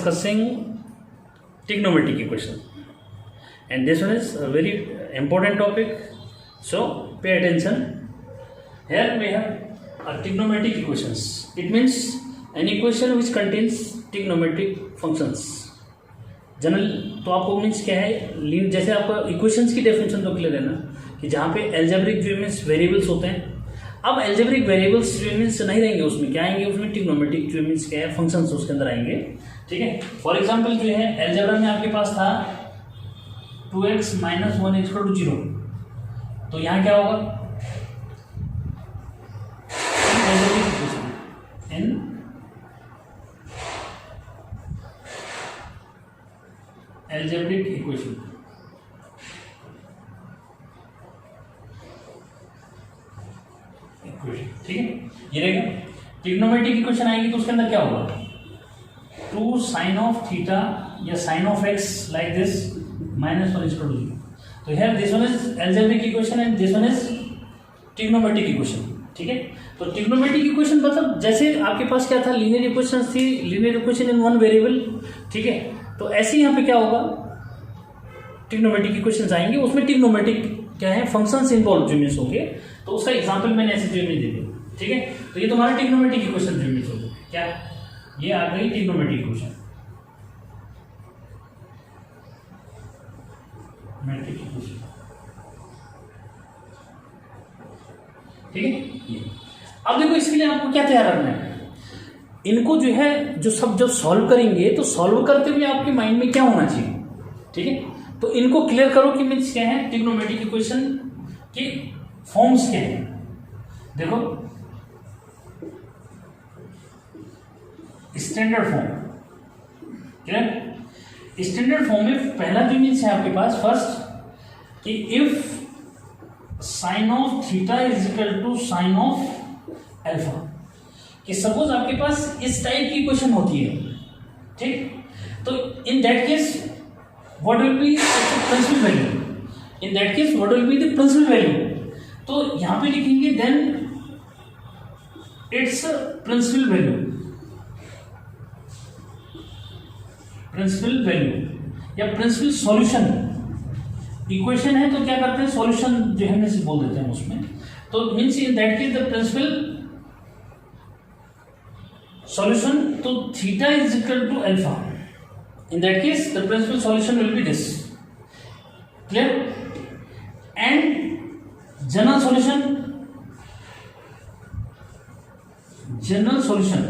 discussing trigonometric equation, and this one is a very important topic, so pay attention. Here we have a trigonometric equations. It means an equation which contains trigonometric functions. General तो आपको means क्या है, जैसे आपको equations की definition तो clear है ना, कि जहाँ पे एल्जेब्रिक जो मीन्स वेरिएबल्स होते हैं. अब एल्जेब्रिक वेरिएबल्स जो मीन्स नहीं रहेंगे, उसमें क्या आएंगे, उसमें ट्रिग्नोमेट्रिक जो मीन्स क्या है फंक्शंस उसके अंदर आएंगे. ठीक है. फॉर एग्जांपल जो है एल्जेब्रा में आपके पास था 2x - 1 = 0, तो यहाँ क्या होगा, इन एल्जेब्रिक इक्वेशन. ठीक है, ये रहेगा. ट्रिग्नोमेट्रिक इक्वेशन आएगी तो उसके अंदर क्या होगा, 2 sin of थीटा या sin of x like this -1 = 0. तो here this one is algebraic equation and this one is trigonometric equation. ठीक है. तो ट्रिग्नोमेट्रिक इक्वेशन मतलब जैसे आपके पास क्या था, लीनियर इक्वेशन थी, linear equation in one variable. ठीक है. तो ऐसे यहाँ पे क्या होगा, ट्रिग्नोमेट्रिक इक्वेशंस आएंगे, उसमें ट्रिग्नोमेट्रिक क्या है फंक्शंस इन्वॉल्व जो मीन्स होंगे. तो उसका एग्जांपल मैंने ऐसे जो दे दिया. ठीक है. तो ये तुम्हारा ट्रिग्नोमेट्रिक इक्वेशन जो मीन्स होगा क्या, ये आ गई ट्रिग्नोमेट्रिक इक्वेशन. Matric equation. ठीक है. ये अब देखो, इसके लिए आपको क्या तैयार रखना है, इनको जो है जो सब जब सॉल्व करेंगे तो सॉल्व करते हुए आपके माइंड में क्या होना चाहिए. ठीक है. तो इनको क्लियर करो कि मीन्स क्या है, ट्रिग्नोमेट्रिक इक्वेशन के फॉर्म्स क्या है. देखो, standard form. Clear. Standard form में पहला जो मीन्स है आपके पास फर्स्ट, कि if sine of theta is equal to sine of alpha, कि सपोज आपके पास इस टाइप की इक्वेशन होती है. ठीक. तो in that case what will be principal value, in that case what will be the principal value. तो यहां पे लिखेंगे then it's principal value, principal value या प्रिंसिपल सॉल्यूशन. इक्वेशन है तो क्या करते हैं, सॉल्यूशन जो है हम बोल देते हैं उसमें. तो means in that case the principal solution to theta is equal to alpha. In that case, the principal solution will be this. Clear? And general solution. General solution.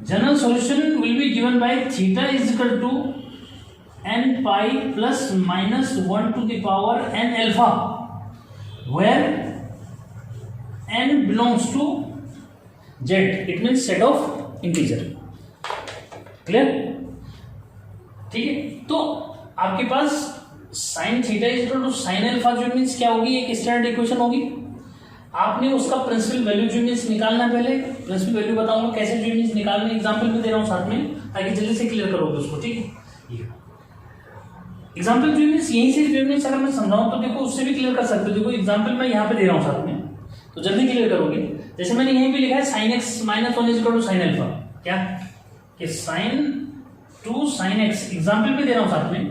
General solution will be given by theta is equal to n pi plus minus 1 to the power n alpha, where n belongs to z, it means set of integer. Clear. ठीक है. तो आपके पास sine theta is equal to sine alpha जो means क्या होगी, एक standard equation होगी. आपने उसका प्रिंसिपल वैल्यू जो मीन्स निकालना है. पहले प्रिंसिपल वैल्यू बताऊंगा कैसे जो मीन्स निकालने, एग्जांपल भी दे रहा हूं साथ में ताकि जल्दी से क्लियर करोगे उसको. ठीक है. एग्जांपल जो मीन्स यहीं से जो मीन्स अगर मैं समझाऊं तो देखो उससे भी क्लियर कर सकते हो. देखो एग्जांपल मैं यहाँ पे दे रहा हूँ साथ में, तो जल्दी क्लियर करोगे. जैसे मैंने यहीं पे लिखा है sin x - 1 = sin अल्फा, क्या कि sin 2 sin x, एग्जांपल भी दे रहा हूं साथ में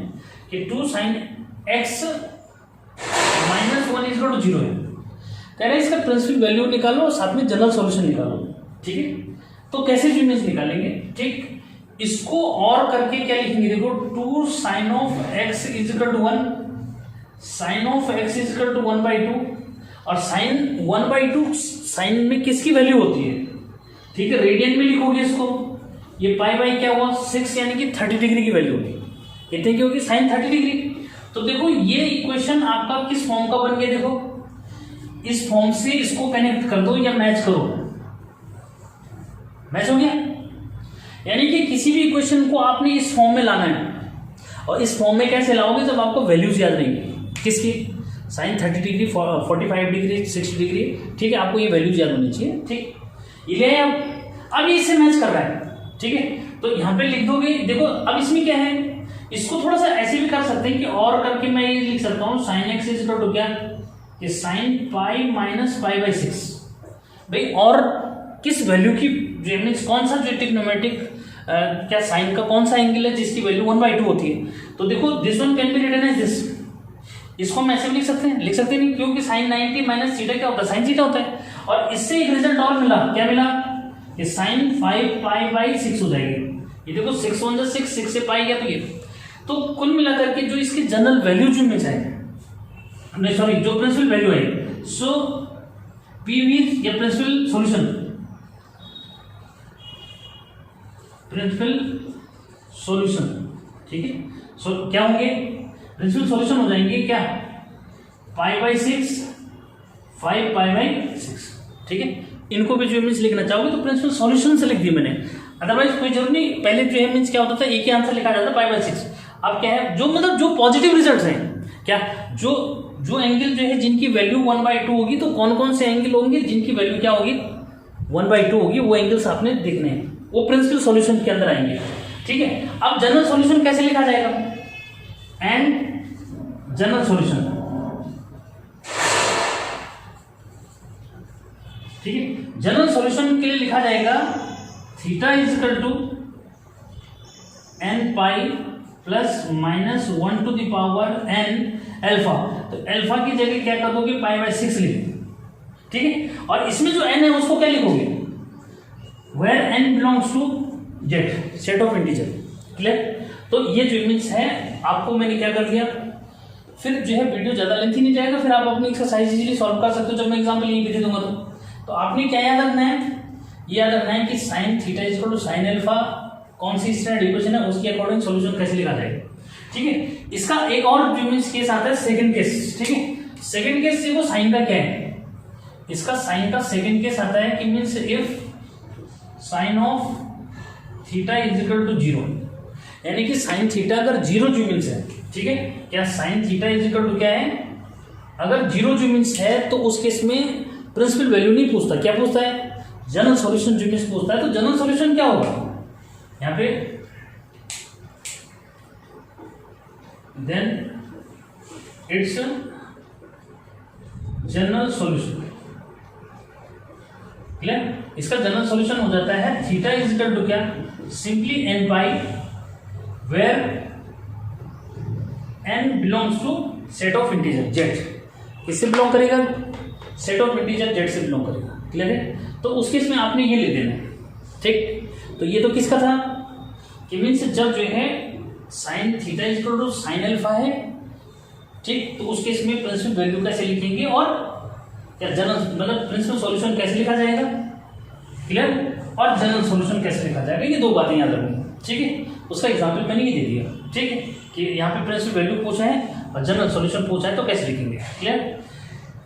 कि 2 sin x - 1 = 0 है. कह रहे हैं इसका प्रिंसिपल वैल्यू निकालो और साथ में जनरल सॉल्यूशन निकालो. ठीक है. तो कैसे जो मीन्स निकालेंगे, ठीक, इसको और करके क्या लिखेंगे, देखो 2 sin of x = 1, sin of x = 1/2, और साइन 1/2 साइन में किसकी वैल्यू होती है. ठीक है. रेडियन में लिखोगे इसको, ये पाई बाई क्या हुआ 6, यानी कि 30 डिग्री की वैल्यू होगी. कितने की होगी, साइन 30 डिग्री. तो देखो ये इक्वेशन आपका किस फॉर्म का बन गया, देखो इस फॉर्म से इसको कनेक्ट कर दो या मैच करो. मैच हो गया. यानी कि किसी भी इक्वेशन को आपने इस फॉर्म में लाना है, और इस फॉर्म में कैसे लाओगे, जब आपको वैल्यूज याद रहेंगी किसकी, साइन 30 डिग्री, 45 डिग्री, 60 डिग्री. ठीक है. आपको ये वैल्यूज याद होनी चाहिए. ठीक. ये अब ये इससे मैच कर रहा है. ठीक है. तो यहाँ पे लिख दोगे. देखो अब इसमें क्या है, इसको थोड़ा सा ऐसे भी कर सकते हैं कि और करके मैं ये लिख सकता हूँ sine X is equal to क्या, कि sine pi minus pi by 6. भाई और किस वैल्यू की मीन्स कौन सा जो ट्रिग्नोमेट्रिक क्या साइन का कौन सा एंगल है जिसकी वैल्यू 1/2 होती है। तो देखो this one can be written as this, इसको हम ऐसे भी लिख सकते हैं, लिख सकते नहीं, क्योंकि साइन 90 माइनस थीटा क्या होता है, साइन थीटा होता है। और इससे एक रिजल्ट और मिला, क्या मिला, ये साइन 5π/6 हो जाएगी। ये देखो 6 1 6, 6 से पाई गया, तो ये तो कुल मिलाकर के जो इसकी जनरल वैल्यू जो इमेज है, नहीं सॉरी जो प्रिंसिपल वैल्यू है, सो पीवी या प्रिंसिपल सॉल्यूशन, प्रिंसिपल सॉल्यूशन, ठीक है। सो क्या होंगे, प्रिंसिपल सॉल्यूशन हो जाएंगे क्या, π/6 5π/6, ठीक है। इनको भी जो मीन्स लिखना चाहोगे तो प्रिंसिपल सॉल्यूशन से लिख दी मैंने, अदरवाइज कोई जरूरत नहीं। पहले जो है मीन्स क्या होता था, एक ही आंसर लिखा जाता π/6। अब क्या है, जो मतलब जो पॉजिटिव रिजल्ट हैं, क्या जो एंगल जो है जिनकी वैल्यू 1/2 होगी, तो कौन कौन से एंगल होंगे जिनकी वैल्यू क्या होगी 1/2 होगी, वो एंगल्स आपने देखने हैं, वो प्रिंसिपल सॉल्यूशन के अंदर आएंगे, ठीक है। अब जनरल सॉल्यूशन कैसे लिखा जाएगा, एंड जनरल सॉल्यूशन, ठीक है। जनरल सॉल्यूशन के लिए लिखा जाएगा theta = n π ± 1 to the power n alpha. तो अल्फा की जगह क्या कर दोगे, π/6 लिख, ठीक है। और इसमें जो n है उसको क्या लिखोगे, where n belongs to z, set of integer, clear. तो ये जो इमेज है आपको मैंने क्या कर दिया, फिर जो है वीडियो ज्यादा लेंथी नहीं जाएगा, फिर आप अपनी एक्सरसाइज इजीली सॉल्व कर सकते हो जब मैं एग्जाम्पल यही दे दूंगा। तो आपने क्या याद रखना है, ये याद रखना है कि साइन थीटा = साइन अल्फा कौन सी स्टैंडर्ड इक्वेशन है, उसके अकॉर्डिंग सॉल्यूशन कैसे लिखा जाएगा, ठीक है। इसका एक और जो मींस केस आता है, सेकंड केस, ठीक है। सेकंड केस देखो साइन का क्या है, इसका साइन का सेकंड केस आता है कि means if sine of theta = 0, यानी कि साइन थीटा अगर 0 जो मींस है, ठीक है। क्या साइन थीटा = क्या है, अगर 0 जो मींस है तो उस केस में प्रिंसिपल वैल्यू नहीं पूछता, क्या पूछता है, जनरल सॉल्यूशन जो मींस पूछता है। तो जनरल सॉल्यूशन क्या होगा यहाँ पे, then it's general solution, clear. इसका जनरल सॉल्यूशन हो जाता है थीटा = क्या, simply n/, where n belongs to set of integer z, किससे बिलोंग करेगा, सेट ऑफ इंटीजर z से बिलोंग करेगा, क्लियर है। तो उस केस में आपने ये ले देना है, ठीक। तो ये तो किसका था कि मीन्स जब जो है साइन थीटा = साइन अल्फा है, ठीक, तो उस केस में प्रिंसिपल वैल्यू कैसे लिखेंगे और क्या जनरल मतलब प्रिंसिपल सॉल्यूशन कैसे लिखा जाएगा, क्लियर, और जनरल सॉल्यूशन कैसे लिखा जाएगा, ये दो बातें याद रखनी, ठीक है। उसका एग्जांपल मैंने ये दे दिया, ठीक है, कि यहाँ पे प्रिंसिपल वैल्यू पूछा है और जनरल सॉल्यूशन पूछा है, तो कैसे लिखेंगे, क्लियर।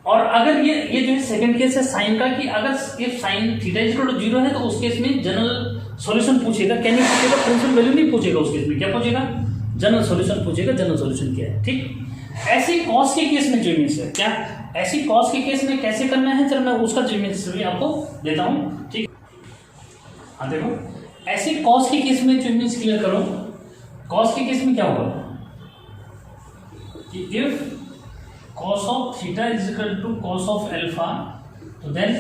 और अगर ये जो है सेकंड केस है साइन का, कि अगर इफ साइन थीटा = 0 है तो उस केस में जनरल सॉल्यूशन पूछेगा, क्या नहीं पूछेगा, प्रिंसिपल वैल्यू नहीं पूछेगा, उस केस में क्या पूछेगा, जनरल सॉल्यूशन पूछेगा, जनरल सॉल्यूशन क्या है, ठीक। ऐसी कॉस के केस में जो मीन्स है, क्या ऐसी कॉस के केस में कैसे करना है, चलो मैं उसका जो मीन्स भी आपको देता हूँ, ठीक। हाँ देखो, ऐसी कॉस के केस में जो मीन्स क्लियर करो, कॉस के केस में क्या होगा कि if cos of theta = cos of alpha, तो then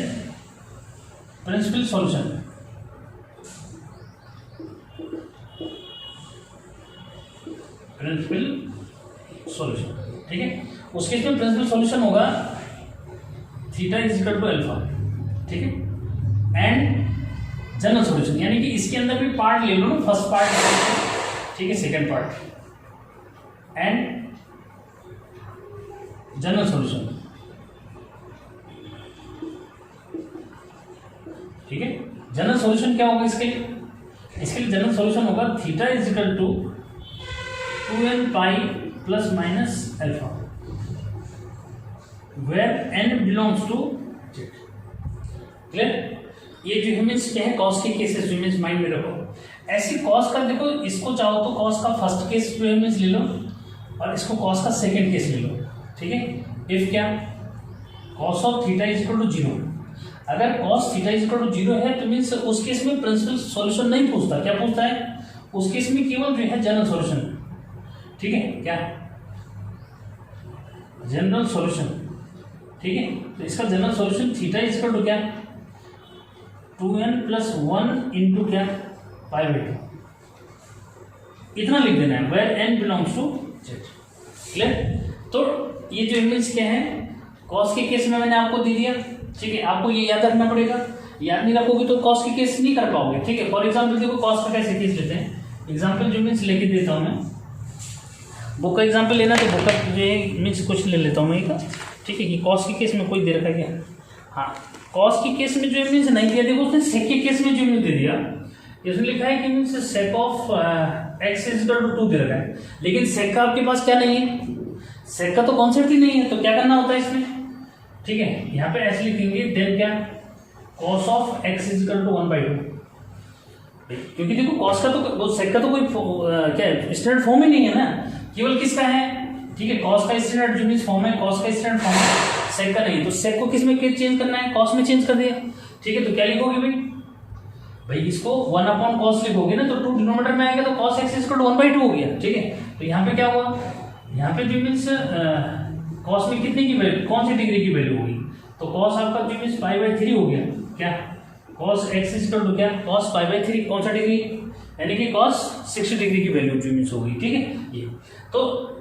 principal solution, principal solution, ठीक है। उस केस में प्रिंसिपल सॉल्यूशन होगा थीटा = अल्फा, ठीक है, एंड जनरल सॉल्यूशन, यानी कि इसके अंदर भी पार्ट ले लो ना, फर्स्ट पार्ट, ठीक है, second part, and general solution, ठीक है। जनरल सॉल्यूशन क्या होगा इसके लिए, जनरल सॉल्यूशन होगा theta = 2n π ± alpha, where n belongs to z, clear. ये जो मीन्स क्या है, कॉस के केसेस मीन्स माइंड में रखो। ऐसी कॉस का देखो, इसको चाहो तो कॉस का फर्स्ट केस जो मीन्स ले लो और इसको कॉस का सेकंड केस ले लो, ठीक है। इफ क्या cos ऑफ थीटा = 0, अगर cos थीटा = 0 है तो मीन्स उस केस में प्रिंसिपल सॉल्यूशन नहीं पूछता, क्या पूछता है, उस केस में केवल जो है जनरल सॉल्यूशन, ठीक है, क्या जनरल सॉल्यूशन, ठीक है। तो इसका जनरल सॉल्यूशन थीटा = क्या 2n + 1 × क्या π/2, इतना लिख देना है, where N belongs to Z. Clear? तो ये जो इमेज क्या है, कॉस के केस में मैंने आपको दे दिया, ठीक है। आपको ये याद रखना पड़ेगा, याद नहीं रखोगे तो कॉस के केस नहीं कर पाओगे, ठीक है। फॉर एग्जाम्पल देखो कॉस का कैसे केस लेते हैं, एग्जाम्पल जो मीन्स लेके देता हूँ मैं, बुक का एग्जाम्पल लेना तो बुक का जो मीन्स कुछ ले लेता हूँ मैं का, ठीक है। कि कॉस के केस में कोई दे रखा है क्या? हाँ, कॉस के केस में जो मीन्स नहीं दिया, देखो उसने सेक के केस में जो मीन्स दे दिया, इसमें लिखा है कि means sec of X is equal to 2 दे रखा है, लेकिन सेक का आपके पास क्या नहीं है, सेक का तो कॉन्सेप्ट ही नहीं है, तो क्या करना होता है इसमें, ठीक है। यहाँ पे ऐसे लिखेंगे देन क्या, cos of X is equal to 1/2, क्योंकि देखो कॉस का तो सेक का तो कोई क्या स्टैंडर्ड फॉर्म ही नहीं है ना, केवल किसका है, ठीक है। कॉस का स्टैंडर्ड जो मीन्स फॉर्म है, कॉस का स्टैंडर्ड फॉर्म है, सेक का नहीं, तो सेक को किस में चेंज करना है, कॉस में चेंज कर दिया, ठीक है। तो क्या लिखोगे भाई इसको 1/cos लिखोगे ना, तो 2 डिनोमिनेटर में आएगा, तो cos x इक्वल टू 1/2 हो गया, ठीक है। तो यहाँ पे क्या हुआ, यहाँ पे जो मीन्स cos में कितने की वैल्यू, कौन सी डिग्री की वैल्यू होगी, तो cos आपका जो मीन्स π/3 हो गया, क्या cos x इक्वल टू क्या, cos π/3, कौन सा डिग्री, यानी कि cos 60 डिग्री की वैल्यू जो मीन्स होगी, ठीक है। ये तो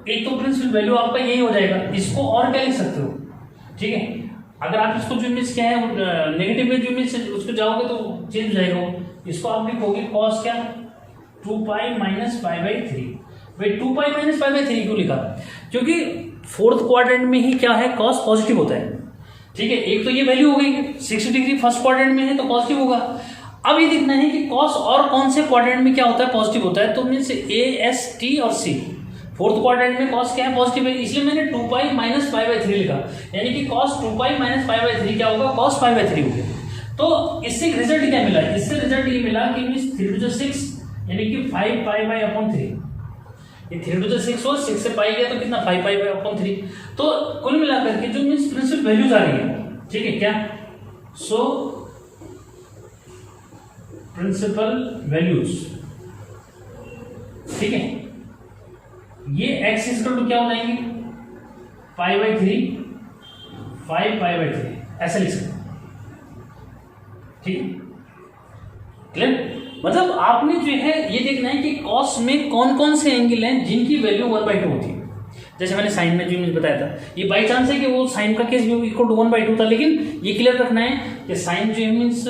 एक तो प्रिंसिपल वैल्यू आपका यही हो जाएगा, इसको और क्या लिख सकते हो, ठीक है। अगर आप इसको जो मीन्स क्या है नेगेटिव में जो मीन्स उसको जाओगे तो चेंज हो जाएगा, इसको आप लिखोगे cos क्या 2π - π/3। भाई 2π - π/3 क्यों लिखा, क्योंकि फोर्थ क्वाड्रेंट में ही क्या है cos पॉजिटिव होता है, ठीक है। एक तो ये वैल्यू हो गई 60 डिग्री फर्स्ट क्वाड्रेंट में है तो पॉजिटिव होगा। अब ये देखना है कि cos और कौन से क्वाड्रेंट में क्या होता है, पॉजिटिव होता है, तो मीन्स A, S, T और C, फोर्थ क्वाड्रेंट में cos क्या है, पॉजिटिव है, इसलिए मैंने 2π - π/3 लिखा, यानी कि cos 2π - π/3 क्या होगा, cos π/3 हो गया। तो इससे रिजल्ट क्या मिला, इससे रिजल्ट ये मिला कि मीन्स 3 to 6 यानी कि 5π/3, ये 3 to 6 हो, 6 से पाई गया तो कितना 5π/3, तो कुल मिलाकर के जो मीन्स प्रिंसिपल वैल्यूज आ रही है, ठीक है क्या, सो प्रिंसिपल वैल्यूज, ठीक है, ये x इक्वल टू क्या हो जाएंगे π/3, 5π/3 ऐसा लिख सकते, ठीक है। क्लियर? मतलब आपने जो है ये देखना है कि cos में कौन कौन से एंगल हैं जिनकी वैल्यू 1/2 होती है। जैसे मैंने साइन में जो मैंने बताया था, ये बाई चांस है कि वो साइन का केस भी इक्वल टू 1/2 था, लेकिन ये क्लियर रखना है कि साइन जो मीन्स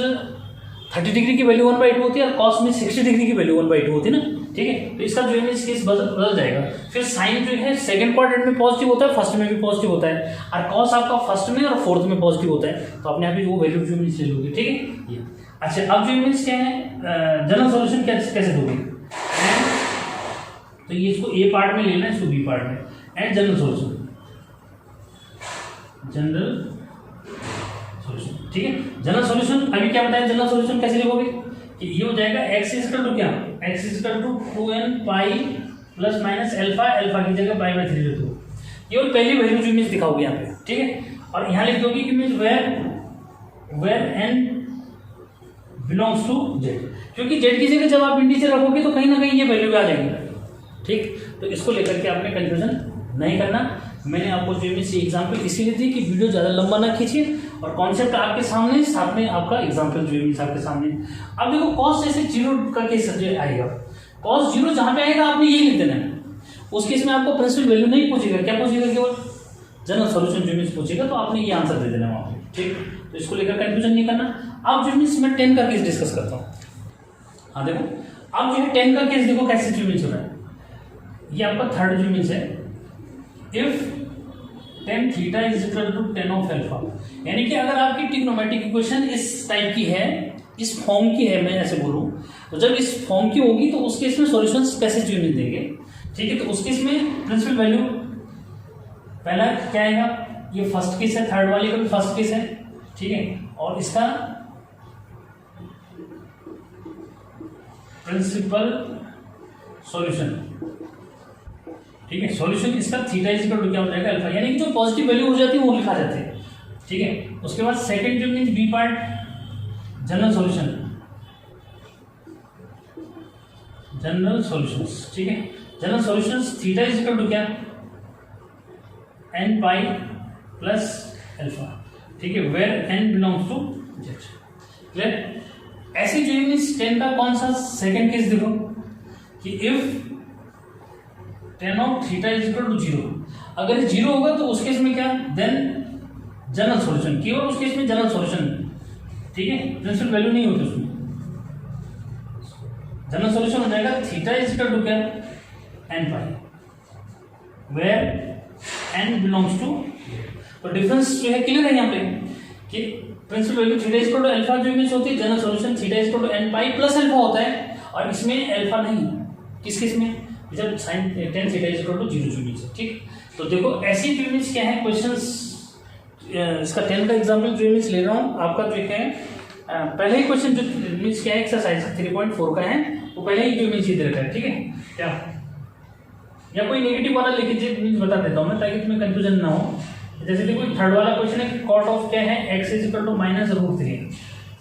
30 डिग्री की वैल्यू 1/2 होती है और cos में 60 डिग्री की वैल्यू 1/2 होती है ना, ठीक है। तो इसका जो मीन्स केस बदल जाएगा। फिर साइन जो है सेकंड क्वाड्रेंट में पॉजिटिव होता है, फर्स्ट में भी पॉजिटिव होता है, और cos आपका फर्स्ट में और फोर्थ में पॉजिटिव होता है, तो अपने आप ही वो वैल्यू जो मीन्स ले लोगे, ठीक है। ये अच्छा, अब जो मीन्स क्या है, जनरल सॉल्यूशन कैसे दोगे, तो ये इसको ए पार्ट में लेना है, इसको बी पार्ट में, एंड जनरल सॉल्यूशन, ठीक है। जनरल सॉल्यूशन अभी क्या बताया, जनरल सॉल्यूशन कैसे लिखोगे कि ये हो जाएगा x इक्वल टू क्या, x equal to 2n pi plus minus alpha, alpha की जगह π/3 लिख दो, ये और पहली वैल्यू जो मीन्स दिखाओगे यहाँ पे, ठीक है। और यहाँ लिख दोगे कि means where n belongs to z, क्योंकि z की जगह जब आप इंटीजर रखोगे तो कहीं ना कहीं ये वैल्यू आ जाएगी, ठीक। तो इसको लेकर के आपने कंफ्यूजन नहीं करना। मैंने आपको जो मीन्स एग्जाम्पल इसीलिए दी कि वीडियो ज़्यादा लंबा ना खींचिए और कॉन्सेप्ट आपके सामने, साथ में आपका एग्जाम्पल जो मीन्स आपके सामने। अब देखो cos जैसे 0 का केस आएगा, cos 0 जहाँ पे आएगा आपने यही लिख देना है, उस केस में आपको प्रिंसिपल वैल्यू नहीं पूछेगा, क्या पूछेगा, केवल जनरल सॉल्यूशन जो मीन्स पूछेगा, तो आपने ये आंसर दे देना वहाँ पे, ठीक। तो इसको लेकर कंफ्यूजन नहीं करना। अब जो मीन्स मैं 10 का केस डिस्कस करता हूँ। हाँ देखो, अब जो है 10 का केस देखो कैसे जो मीन्स हो रहा है, ये आपका थर्ड जो मीन्स है, if tan theta is equal to tan of alpha, यानी कि अगर आपकी ट्रिग्नोमेट्रिक इक्वेशन इस टाइप की है, इस फॉर्म की है, मैं ऐसे बोलूँ, तो जब इस फॉर्म की होगी तो उस केस में सॉल्यूशंस कैसे जो मीन्स देंगे, ठीक है। तो उस केस में प्रिंसिपल वैल्यू पहला क्या आएगा, ये फर्स्ट केस है, थर्ड वाले का भी फर्स्ट केस है, ठीक है। और इसका प्रिंसिपल सॉल्यूशन, ठीक है, सॉल्यूशन इसका थीटा इज इक्वल टू क्या हो जाएगा अल्फा, यानी कि जो पॉजिटिव वैल्यू हो जाती है वो लिखा जाती है, ठीक है। उसके बाद सेकंड जो means B part, general solution, ठीक है। General solutions theta is equal to क्या, n पाई प्लस अल्फा, ठीक है, where n belongs to z, clear. ऐसे जो मीन्स 10 का कौन सा सेकंड केस देखो कि if tan of theta is equal to 0। अगर 0 होगा तो उस केस में क्या, देन जनरल सॉल्यूशन, केवल उस केस में जनरल सॉल्यूशन, ठीक है, प्रिंसिपल वैल्यू नहीं होती उसमें। जनरल सॉल्यूशन हो जाएगा थीटा इज इक्वल टू क्या, N pi, where N belongs to. तो डिफरेंस जो है क्लियर है यहाँ पे कि principal value theta is equal to alpha जो इमेज होती है, general solution theta is equal to N pi plus alpha होता है, और इसमें अल्फा नहीं। किस केस में, जब sine tan theta is equal to 0 जो इमेज है, ठीक। तो देखो ऐसी इमेज क्या है, क्वेश्चंस इसका 10 का एग्जांपल जो इमेज ले रहा हूँ आपका जो है पहले ही क्वेश्चन जो इमेज क्या है एक्सरसाइज 3.4 का है, वो पहले ही जो इमेज दे रखा है, ठीक है। क्या या कोई नेगेटिव वाला लेके इमेज बता देता हूँ मैं, ताकि तुम्हें कंफ्यूजन ना हो। जैसे देखो थर्ड वाला क्वेश्चन है, कॉट ऑफ क्या है, x इज इक्वल टू -√3,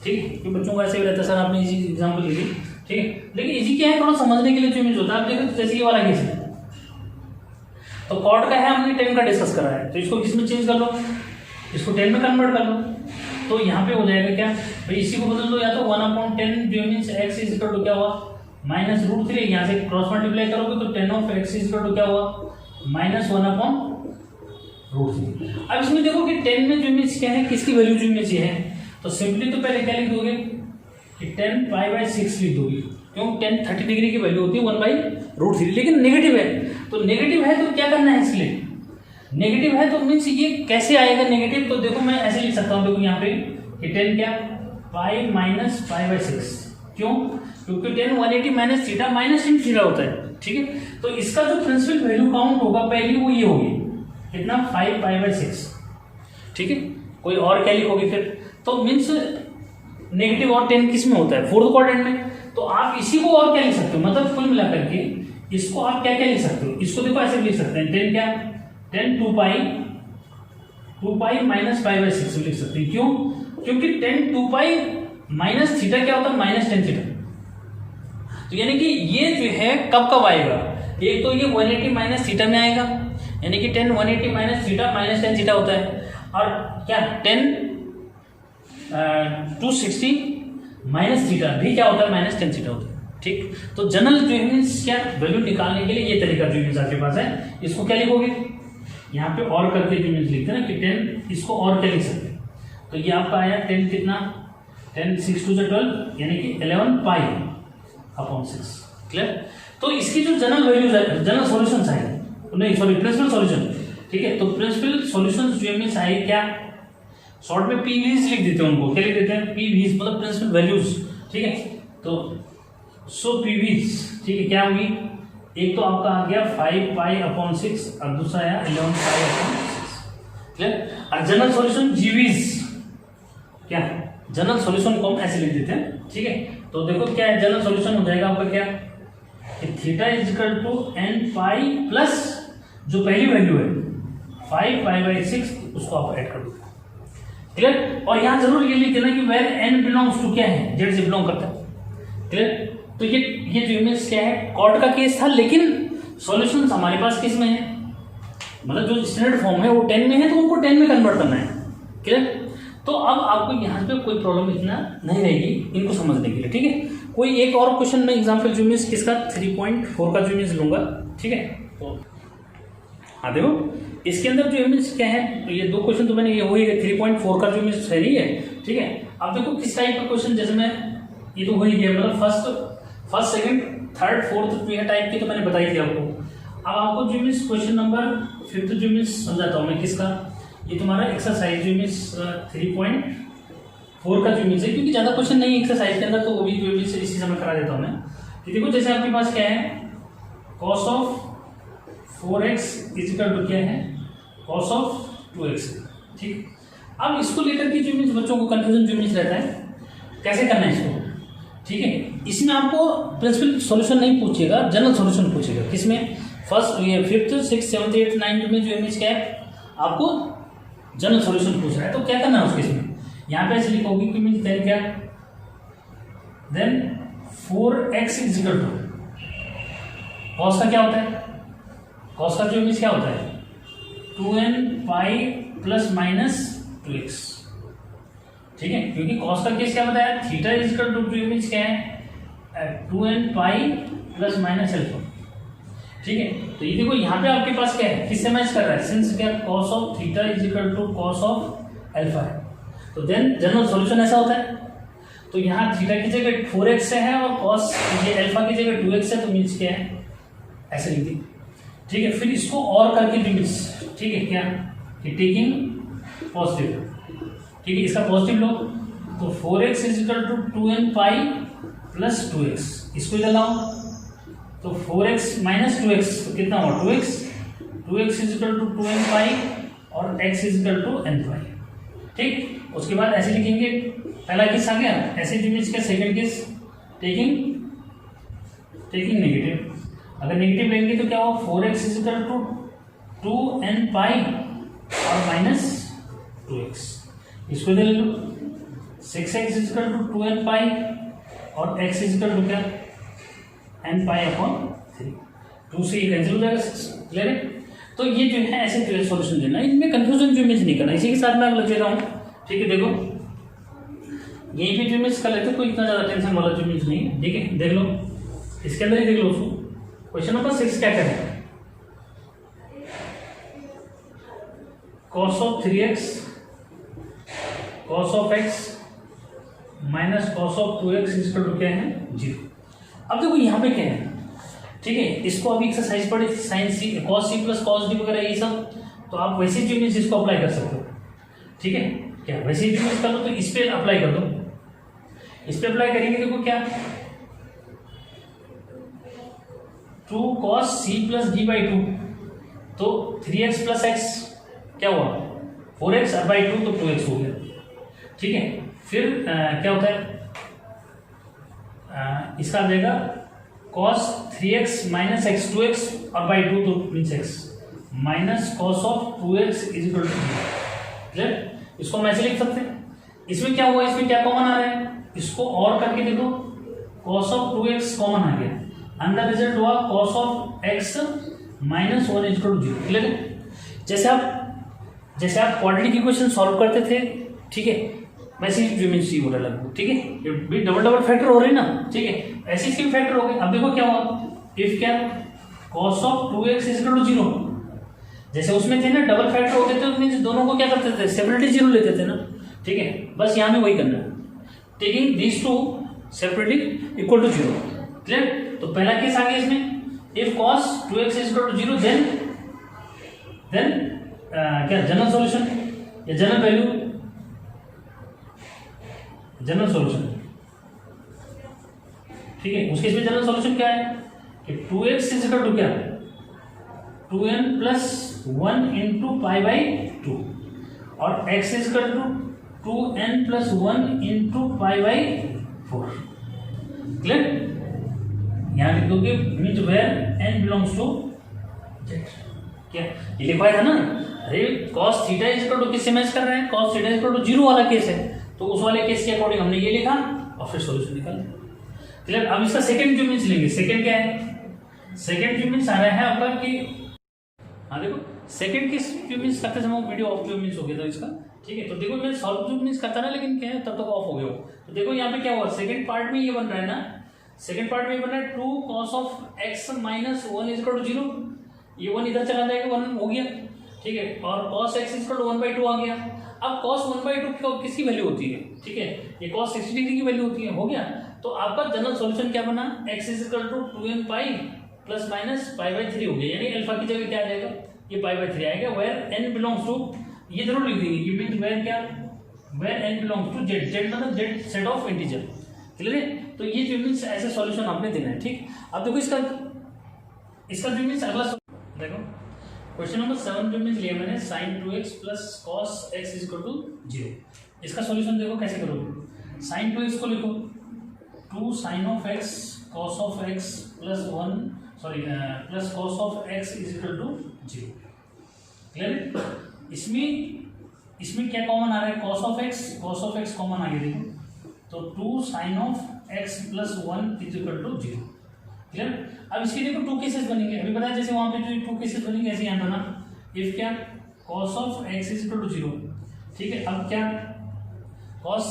ठीक। तो बच्चों को ऐसे ही रहता है, सर आपने इजी एग्जांपल ले ली, ठीक है। लेकिन इजी क्या है, थोड़ा समझने के लिए जो इमेज होता है, आप देखो जैसे ये वाला केस है, तो कॉट का है, हमने 10 का डिस्कस करा है, तो इसको किस में चेंज कर लो, इसको 10 में कन्वर्ट कर लो। तो यहाँ पे हो जाएगा क्या भाई, इसी को बदल दो, या तो 1/10 जो means x is equal to क्या हुआ -√3, यहाँ से क्रॉस मल्टीप्लाई करोगे तो 10 of x is equal to क्या हुआ -1/√3। अब इसमें देखो कि 10 में जो मीन्स क्या है, किसकी वैल्यू जो मीन्स ये है, तो सिंपली तो पहले क्या लिख दोगे कि 10 π/6 लिख दोगे, क्यों 10 30 डिग्री की वैल्यू होती है 1/√3, लेकिन नेगेटिव है, तो नेगेटिव है तो क्या करना है, इसके लिए नेगेटिव है तो मीन्स ये कैसे आएगा नेगेटिव, तो देखो मैं ऐसे लिख सकता हूँ, देखो यहाँ पे कि 10 क्या π - π/6, क्यों, क्योंकि 10 180 minus theta minus tan theta होता है, ठीक है। तो इसका जो प्रिंसिपल वैल्यू काउंट होगा पहली वो ये होगी कितना 5 π/6, ठीक है। कोई और क्या लिखोगे फिर, तो मीन्स नेगेटिव और 10 किस में होता है, फोर्थ क्वाड्रेंट में। तो आप इसी को और क्या लिख सकते हो, मतलब कुल मिलाकर के इसको आप क्या क्या लिख सकते हो, इसको देखो ऐसे लिख सकते हैं 10 क्या 10 2 π - π/6 लिख सकते हैं, क्यों, क्योंकि 10 2 π माइनस थीटा क्या होता है -10 थीटा। तो यानी कि ये जो है कब कब आएगा, एक तो ये 180 माइनस थीटा में आएगा, यानी कि 10 180 माइनस थीटा -10 थीटा होता है, और क्या 10 260 माइनस थीटा भी क्या होता है -10 थीटा होता है, ठीक। तो जनरल जो मीन्स क्या वैल्यू निकालने के लिए ये तरीका जो मीन्स आपके पास है, इसको क्या लिखोगे, यहाँ पे और करके जो मीन्स लिखते हैं ना कि 10, इसको और क्या लिख सकते हैं, तो ये आपका आया 10 कितना 10 6 2 12, यानी कि 11 π/6, क्लियर। तो इसकी जो जनरल वैल्यूज है, जनरल सॉल्यूशंस आए, नहीं सॉरी प्रिंसिपल सॉल्यूशन, ठीक है। तो प्रिंसिपल सॉल्यूशंस जो मीन्स आए क्या, शॉर्ट में पीवीज लिख देते हैं, उनको क्या लिख देते हैं पीवीज, मतलब प्रिंसिपल वैल्यूज, ठीक है। तो सो पीवीज, ठीक है, क्या होगी, एक तो आपका आ गया 5 π/6 और दूसरा आया 11 π/6, क्लियर। और जनरल सॉल्यूशन जीवीज, क्या जनरल सॉल्यूशन को हम ऐसे लिख देते हैं, ठीक है। तो देखो क्या है, जनरल सॉल्यूशन हो जाएगा आपका क्या कि theta is equal to n pi plus जो पहली वैल्यू है 5 π/6, उसको आप ऐड कर दो, क्लियर। और यहां जरूर ये लिख देना कि वेयर n बिलोंग्स टू क्या है, जेड से बिलोंग करता है, क्लियर। तो ये जो इमेज क्या है, कॉट का केस था, लेकिन सॉल्यूशन हमारे पास किस में है, मतलब जो स्टैंडर्ड फॉर्म है वो 10 में है, तो उनको 10 में कन्वर्ट करना है, क्लियर। तो अब आपको यहाँ पे कोई प्रॉब्लम इतना नहीं रहेगी इनको समझने के लिए, ठीक है। कोई एक और क्वेश्चन में एग्जांपल जो मीन्स किसका 3.4 का जो मीन्स लूंगा, ठीक है। तो हाँ देखो इसके अंदर जो मीन्स क्या है, तो ये दो क्वेश्चन तो मैंने ये हो ही गया, 3.4 का जो मीन्स है नहीं है, ठीक है। अब देखो किस टाइप का क्वेश्चन, जैसे मैं ये तो हो ही गया, मतलब फर्स्ट सेकंड थर्ड फोर्थ जो है टाइप की तो मैंने बताई थी आपको। अब आपको जो मीन्स क्वेश्चन नंबर 5 जो मीन्स समझाता हूँ मैं, किसका, ये तुम्हारा एक्सरसाइज जो मीन्स 3.4 का जो मीन्स है, क्योंकि ज़्यादा क्वेश्चन नहीं है एक्सरसाइज के अंदर, तो वो भी जो मीन्स इसी समय करा देता हूँ मैं। कि देखो जैसे आपके पास क्या है, cos of 4x is equal to क्या है, cos ऑफ 2x, ठीक। अब इसको लेकर के जो मीन्स बच्चों को कंफ्यूजन जो मीन्स रहता है, कैसे करना है इसको, ठीक है। इसमें आपको प्रिंसिपल सॉल्यूशन नहीं पूछेगा, जनरल सॉल्यूशन पूछेगा, किसमें, फर्स्ट ये 5th 6th 7th 8th 9th में जो मीन्स क्या है, आपको जनरल सॉल्यूशन पूछ रहा है, तो क्या करना है उसके इसमें, यहाँ पे ऐसे लिखोगे कि मीन्स देन क्या, then 4x is equal to cos का क्या होता है, कॉस का जो मीन्स क्या होता है 2n pi plus minus 2x, ठीक है। क्योंकि कॉस का केस क्या बताया, theta is equal two means क्या है 2n pi plus minus alpha. ठीक है। तो ये देखो यहाँ पे आपके पास क्या है, किससे मैच कर रहा है, सिंस क्या cos of theta is equal to cos of alpha है, तो देन जनरल सॉल्यूशन ऐसा होता है। तो यहाँ थीटा की जगह 4x है और कॉस ये अल्फा की जगह 2x है, तो मीन्स क्या है ऐसे लिख दी, ठीक है। फिर इसको और करके लिमिट्स, ठीक है, क्या कि टेकिंग पॉजिटिव, ठीक है, इसका पॉजिटिव लो, तो 4x is equal to 2n pi plus 2x, इसको इधर लाओ, तो 4x माइनस 2x तो कितना हुआ 2x, 2x is equal to 2n pi और x is equal to n pi, ठीक। उसके बाद ऐसे लिखेंगे, पहला केस आ गया ऐसे लिमिट्स का, सेकंड केस टेकिंग नेगेटिव, अगर नेगेटिव लेंगे तो क्या हो 4x is equal to 2n pi और माइनस 2x, इसको इधर ले लो, 6x is equal to 2n pi और x इज इक्वल टू क्या n पाई अपॉन 3, 2 से ये कैंसिल हो जाएगा 6, क्लियर है। तो ये जो है ऐसे जो है सॉल्यूशन देना, इनमें कंफ्यूजन जो इमेज नहीं करना, इसी के साथ मैं लग रहा हूँ, ठीक है। देखो यहीं पे जो इमेज कर लेते, कोई इतना ज़्यादा टेंशन वाला जो इमेज नहीं है, ठीक है। देख लो इसके अंदर ही देख लो उसको, क्वेश्चन नंबर 6 क्या करें, cos of 3x cos of x minus cos of 2x इसका क्या है 0। अब देखो यहाँ पे क्या है, ठीक है, इसको अभी एक्सरसाइज पढ़ी थी साइन सी cos c plus cos d वगैरह ये सब, तो आप वैसे जो इमेज इसको अप्लाई कर सकते हो, ठीक है। क्या वैसे ही यूज कर लो, तो इस पे अप्लाई कर दो, इस पे अप्लाई करेंगे, देखो क्या 2 cos c plus d by 2, तो 3x प्लस x क्या हुआ 4x और बाई 2 तो 2x हो गया, ठीक है। फिर क्या होता है इसका आ जाएगा cos 3x minus x 2x और बाई 2 तो means x minus cos of 2x is equal to 0, इसको हम ऐसे लिख सकते हैं। इसमें क्या हुआ, इसमें क्या कॉमन आ रहा है, इसको और करके देखो cos ऑफ 2x कॉमन आ गया, अंदर रिजल्ट हुआ cos of x minus 1 is equal to 0, clear है। जैसे आप क्वाड्रेटिक इक्वेशन सॉल्व करते थे, ठीक है, वैसे ही सी हो रहा है, ठीक है, ये भी डबल फैक्टर हो रहे हैं ना, ठीक है, ऐसे इसके फैक्टर हो गए। अब देखो क्या हुआ, इफ क्या cos of 2x is equal to 0, जैसे उसमें थे ना डबल फैक्टर होते थे, उसमें दोनों को क्या करते थे सेपरेटली 0 लेते थे ना, ठीक है, बस यहाँ भी वही करना है, taking these two separately equal to 0, clear. तो पहला केस आ गया इसमें, if cos 2x is equal to 0 then क्या जनरल सॉल्यूशन या जनरल वैल्यू, जनरल सॉल्यूशन, ठीक है। उसके इसमें जनरल सॉल्यूशन क्या है कि 2x इज इक्वल टू क्या 2n plus 1 into pi by 2 और x is equal to 2n plus 1 into pi by 4, clear. यहाँ लिख दोगे means where n belongs to z, क्या ये लिखवाया था ना, अरे cos theta is equal to किससे मैच कर रहे हैं, cos theta is equal to 0 वाला केस है, तो उस वाले केस के अकॉर्डिंग हमने ये लिखा और फिर सॉल्यूशन निकाला, क्लियर। अब इसका सेकंड जो मीन्स लेंगे, सेकंड क्या है, सेकंड जो मीन्स आ रहा है आपका कि हाँ देखो सेकंड केस जो मीन्स करते समय वीडियो ऑफ जो मीन्स हो गया था इसका, ठीक है। तो देखो मैं सॉल्व जो मीन्स करता ना, लेकिन क्या है तब तक ऑफ हो गया हो, तो देखो यहाँ पे क्या हुआ, सेकंड पार्ट में ये बन रहा है ना, सेकंड पार्ट में ये बन रहा है 2 cos of x minus 1 is equal to 0, ये 1 इधर चला जाएगा, 1 हो गया, ठीक है, और cos x is equal to 1/2 आ गया। अब cos 1/2 किसकी वैल्यू होती है, ठीक है, ये cos 60 डिग्री की वैल्यू होती है, हो गया। तो आपका जनरल सॉल्यूशन क्या बना, x is equal to 2n pi plus minus pi by 3 हो गया, यानी अल्फा की जगह क्या आ जाएगा, ये पाई बाई 3 आएगा, वेयर n बिलोंग्स टू, ये जरूर लिख देंगे, ये मींस वेयर क्या, where n belongs to z, z मतलब z set of integer, clear है। तो ये जो मींस ऐसे सॉल्यूशन आपने देना है, ठीक। अब देखो इसका जो मींस अगला देखो क्वेश्चन नंबर 7 जो मींस लिया मैंने sin 2x plus cos x is equal to 0, इसका सॉल्यूशन देखो कैसे करोगे, sin 2x को लिखो 2 sin of x cos of x plus 1 sorry plus cos of x is equal to 0, clear. इसमें क्या कॉमन आ रहा है, cos ऑफ x कॉमन आ गया, देखो तो 2 sin of x plus 1 is equal to 0, clear. अब इसके देखो 2 केसेस बनेंगे, अभी बताया जैसे वहां पे जो 2 केसेस बनेंगे ऐसे यहाँ बना, इफ क्या cos of x is equal to 0, ठीक है। अब क्या cos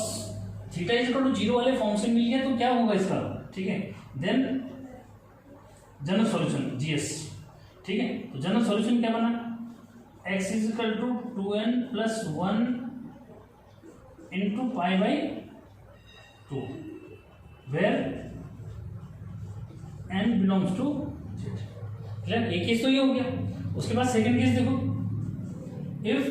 theta is equal to 0 वाले फॉर्म से मिल गया, तो क्या होगा इसका, ठीक है। देन जनरल सॉल्यूशन GS, ठीक है, तो जनरल सॉल्यूशन क्या बना, x is equal to 2n plus 1 into pi by 2 where n belongs to z। Clear, एक केस तो ये हो गया। उसके बाद सेकंड केस देखो, if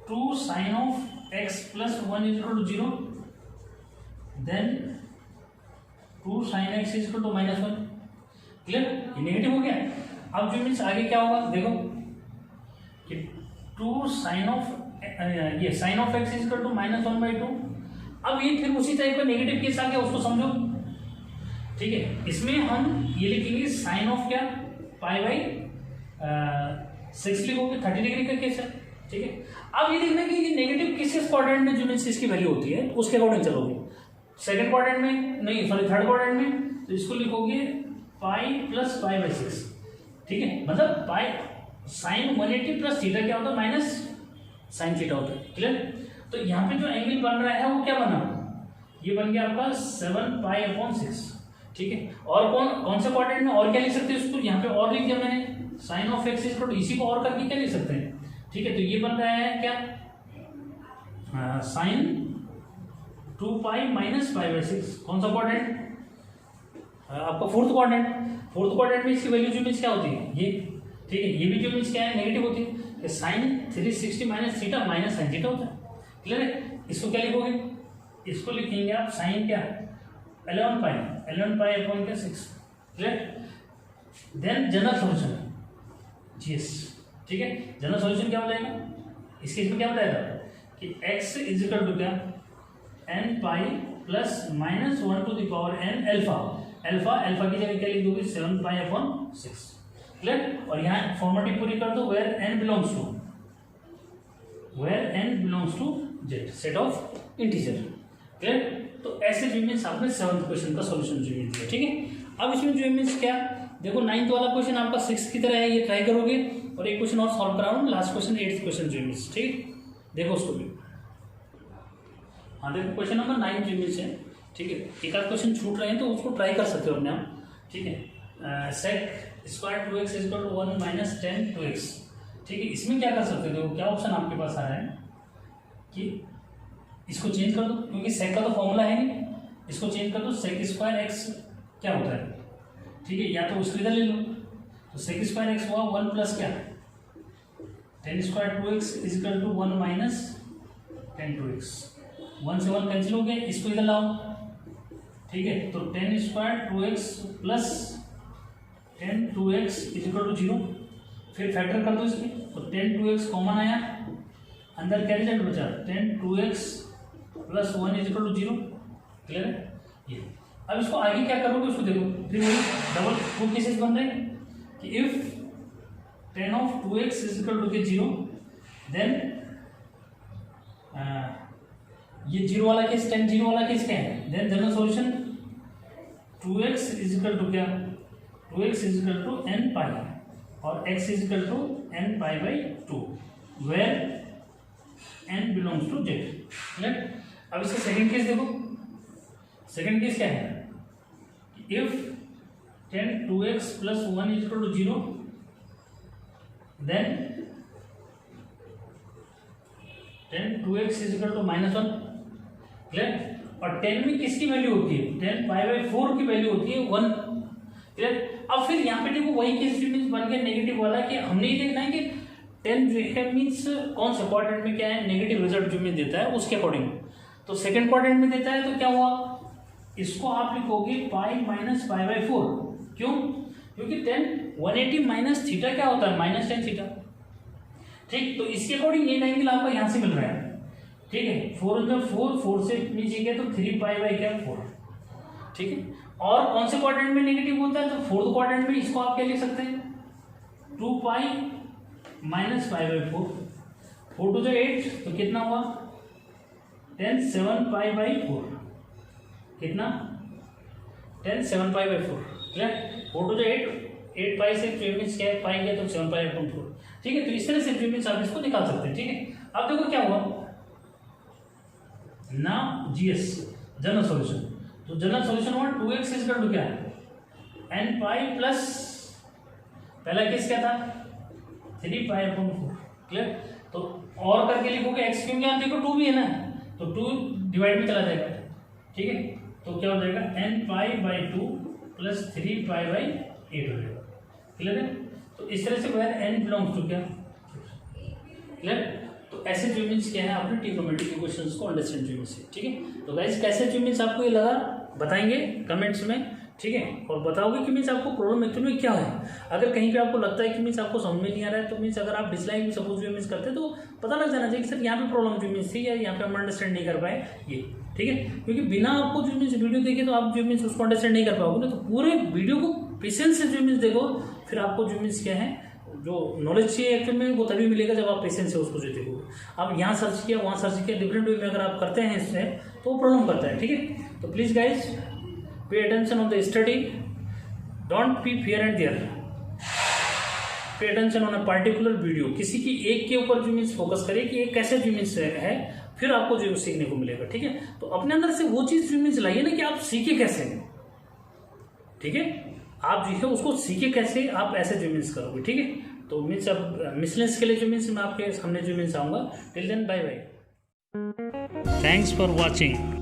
2 sine of x plus 1 is equal to 0 then 2 sine x is equal to minus 1। Clear, ये negative हो गया। अब जो मीन्स आगे क्या होगा देखो कि 2 साइन ऑफ ये sine of x is equal to minus 1/2। अब ये फिर उसी टाइप का नेगेटिव केस आ गया, उसको समझो। ठीक है, इसमें हम ये लिखेंगे साइन ऑफ क्या, पाई बाई 6 लिखोगे, 30 डिग्री का केस है। ठीक है, अब ये देखना कि ये नेगेटिव केसेस क्वाड्रेंट में जो मीन्स इसकी वैल्यू होती है उसके अकॉर्डिंग चलोगे। सेकंड क्वाड्रेंट में नहीं, सॉरी थर्ड क्वाड्रेंट में, तो इसको लिखोगे पाई प्लस पाई बाई 6। ठीक है, मतलब पाई साइन 180 प्लस थीटा क्या होता है, माइनस साइन थीटा होता है। क्लियर, तो यहाँ पे जो एंगल बन रहा है वो क्या बना, ये बन गया आपका 7 पाई अपॉन 6। ठीक है, और कौन से क्वाड्रेंट में और क्या लिख सकते हैं उसको, यहाँ पे और लिख दिया मैंने sine of x equal to, इसी को और करके क्या लिख सकते हैं। ठीक है, तो ये बन रहा है क्या, sine 2 pi minus pi by 6। कौन सा क्वाड्रेंट, आपका फोर्थ क्वाड्रेंट। फोर्थ क्वाड्रेंट में इसकी वैल्यू जो मीन्स क्या होती है ये। ठीक है, ये भी जो मीन्स क्या है, नेगेटिव होती है। Sine 360 minus theta minus sine theta होता है। क्लियर है, इसको क्या लिखोगे, इसको लिखेंगे आप साइन क्या 11 पाई अपॉन क्या 6। Clear, then general solution GS. ठीक है, जनरल सॉल्यूशन क्या हो जाएगा, इस केस में क्या बताएगा कि x इज इक्वल टू क्या n pi plus minus 1 to the power n alpha. Alpha की जगह क्या लिख दोगे 7 पाई अपॉन 6। क्लियर, और यहाँ फॉर्मेटिव पूरी कर दो, where n belongs to z set of integer. Clear, तो ऐसे जो मीन्स आपने 7th क्वेश्चन का सॉल्यूशन जो मीन्स दिया। ठीक है, अब इसमें जो मीन्स क्या देखो, 9th वाला क्वेश्चन आपका 6 की तरह है, ये ट्राई करोगे, और एक क्वेश्चन और सॉल्व कराऊँ, लास्ट क्वेश्चन 8th क्वेश्चन जो मीन्स। ठीक, देखो उसको भी। हाँ देखो, क्वेश्चन नंबर 9 जो मीन्स है। ठीक है, एक आध क्वेश्चन छूट रहे हैं तो उसको ट्राई कर सकते हो अपने आप। ठीक है, sec square 2x is equal to 1 minus 10 2x। ठीक है, इसमें क्या कर सकते हो, क्या ऑप्शन आपके पास आ रहा है कि इसको चेंज कर दो, क्योंकि सेक का तो फॉर्मूला है नहीं, इसको चेंज कर दो, सेक स्क्वायर एक्स क्या होता है। ठीक है, या तो उसको इधर ले लो, तो सेक स्क्वायर एक्स हुआ 1 प्लस क्या 10 square 2x is equal to 1 minus 10 2x। 1 से 1 कैंसिल हो गया, इसको इधर लाओ। ठीक है, तो 10 square 2x plus 10 2x is equal to 0। फिर फैक्टर कर दो इसमें, तो 10 2x कॉमन आया, अंदर क्या रिजल्ट बचा 10 2x plus 1 is equal to 0। Clear है ये। अब इसको आगे क्या करोगे उसको देखो, फिर वही डबल 2 केसेस बन रहे हैं कि if 10 of 2x is equal to 0 then ये 0 वाला केस 10 0 वाला केस क्या है, then general solution 2x is equal to क्या 2x is equal to n pi और x is equal to n pi by 2 where n belongs to z। Clear, अब इसका second case देखो, सेकंड केस क्या है, if 10 2x plus 1 is equal to 0 then 10 2x is equal to minus 1। क्लियर, और 10 में किसकी वैल्यू होती है, 10 पाई बाई 4 की वैल्यू होती है 1। क्लियर, अब फिर यहाँ पे देखो वही केस मीन्स बन गया नेगेटिव वाला कि हमने ये देखना है कि 10 जो है मीन्स कौन से क्वाड्रेंट में क्या है, नेगेटिव रिजल्ट जो मीन्स देता है उसके अकॉर्डिंग। तो सेकंड क्वाड्रेंट में देता है तो क्या हुआ, इसको आप लिखोगे पाई माइनस पाई बाई 4। क्यों, क्योंकि 10 180 माइनस थीटा क्या होता है माइनस 10 थीटा। ठीक, तो इसके अकॉर्डिंग ये एंगल आपका यहाँ से मिल रहा है। ठीक है, 4 में 4 से नीचे गया तो 3 पाई बाई क्या 4। ठीक है, और कौन से क्वाड्रेंट में नेगेटिव होता है, तो फोर्थ क्वाड्रेंट में इसको आप क्या लिख सकते हैं 2 pi minus pi by 4। 4 to 8 तो कितना हुआ 10 7 पाई बाई 4, कितना 10 7 पाई बाई 4। क्लियर, 4 टू 8 पाई से मीन्स क्या है पाई गया तो 7 पाई अपॉन 4। ठीक है, तो इस तरह से मीन्स आप इसको निकाल सकते हैं। ठीक है, अब देखो क्या हुआ ना जीएस जनरल सॉल्यूशन, तो जनरल सॉल्यूशन हुआ 2x इज इक्वल टू क्या n पाई प्लस पहला केस क्या था 3π/4, क्लियर। तो और करके लिखोगे x क्योंकि यहाँ देखो 2 भी है ना, तो 2 डिवाइड में चला जाएगा, ठीक है। तो क्या हो जाएगा nπ/2 + 3π/8 हो जाएगा, क्लियर है। तो इस तरह से वेयर n बिलोंग्स टू क्या, क्लियर। तो ऐसे ज्योमेट्री क्या है अपने ट्रिग्नोमेट्रिक इक्वेशंस को अंडरस्टैंड ज्योमेट्री, ठीक है। तो गाइस कैसे ज्योमेट्री आपको ये लगा बताएंगे कमेंट्स में, ठीक है। और बताओगे कि मीन्स आपको प्रॉब्लम एक्चुअली में क्या है। अगर कहीं पे आपको लगता है कि मीन्स आपको समझ में नहीं आ रहा है, तो मीन्स अगर आप डिसलाइक भी सपोज मीन्स करते तो पता लग जाना चाहिए कि सर यहाँ पे प्रॉब्लम जो मीन्स थी या यहाँ पे हम अंडरस्टैंड नहीं कर पाए ये, ठीक है। क्योंकि बिना आपको जो मीन्स वीडियो देखे तो आप जो मीन्स उसको अंडरस्टैंड नहीं कर पाओगे ना। तो पूरे वीडियो को पेशेंस से जो मीन्स देखो, फिर आपको जो मीन्स क्या है जो नॉलेज चाहिए एक्चुअल में वो तभी मिलेगा जब आप पेशेंस से उसको जो देखोगे। आप यहाँ सर्च किया वहाँ सर्च किया, डिफरेंट वे में अगर आप करते हैं इससे तो वो प्रॉब्लम करता है, ठीक है। तो please guys pay attention on the study, don't be here and there, pay attention on a particular video. किसी की एक के ऊपर जो मीन्स फोकस करिए कि एक कैसे जो मीन्स है, फिर आपको जो सीखने को मिलेगा, ठीक है। तो अपने अंदर से वो चीज जो मीन्स लाइए ना कि आप सीखे कैसे, ठीक है। आप जो है उसको सीखे कैसे, आप ऐसे जो मीन्स करोगे, ठीक है। तो मीन्स अब मिसलेंस के लिए जो मीन्स मैं आपके सामने जो मीन्स आऊँगा। Till then bye bye, thanks for watching.